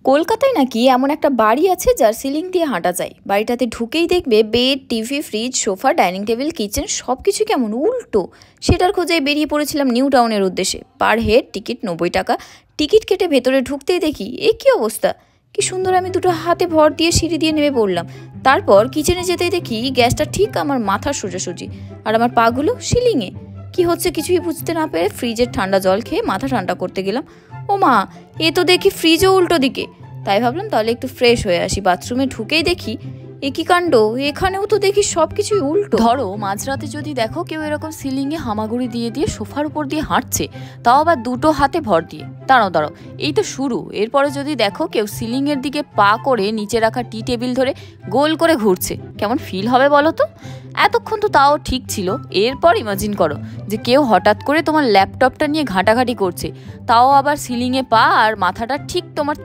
কলকাতায় নাকি এমন একটা বাড়ি আছে যার সিলিং দিয়ে হাঁটা যায়। বাড়িটাতে ঢুকেই দেখবে bed, TV, fridge, sofa, dining table, kitchen সব কিছু কেমন উল্টো। সেটার খোঁজে বেরিয়ে পড়েছিলাম নিউ টাউনের উদ্দেশ্যে। পার হেড টিকিট 90 টাকা। টিকিট কেটে ভেতরে ঢুকতেই দেখি এ কী অবস্থা! কি সুন্দর! আমি দুটো হাতে ভর দিয়ে সিঁড়ি দিয়ে নেমে পড়লাম। তারপর কিচেনে যেতেই দেখি গ্যাসটা ঠিক আমার মাথার সোজাসুজি, আর আমার পাগুলো সিলিংয়ে। কি হচ্ছে কিছুই বুঝতে না পেরে ফ্রিজের ঠান্ডা জল খেয়ে মাথা ঠান্ডা করতে গেলাম। ও মা, এ তো দেখি ফ্রিজও উল্টো দিকে। তাই ভাবলাম তাহলে একটু ফ্রেশ হয়ে আসি। বাথরুমে ঢুকেই দেখি এ কি কাণ্ড! এখানেও তো দেখি সব কিছুই উল্টো। ধরো মাঝরাতে যদি দেখো কেউ এরকম সিলিংয়ে হামাগুড়ি দিয়ে দিয়ে সোফার উপর দিয়ে হাঁটছে, তাও আবার দুটো হাতে ভর দিয়ে। দাঁড়াও দাঁড়াও, এই তো শুরু। এরপরে যদি দেখো কেউ সিলিংয়ের দিকে পা করে নিচে রাখা টি টেবিল ধরে গোল করে ঘুরছে, কেমন ফিল হবে বলো তো? এতক্ষণ তো তাও ঠিক ছিল। এরপর ইমাজিন করো যে কেউ হঠাৎ করে তোমার ল্যাপটপটা নিয়ে ঘাঁটাঘাঁটি করছে, তাও আবার সিলিংয়ে পা আর মাথাটা ঠিক তোমার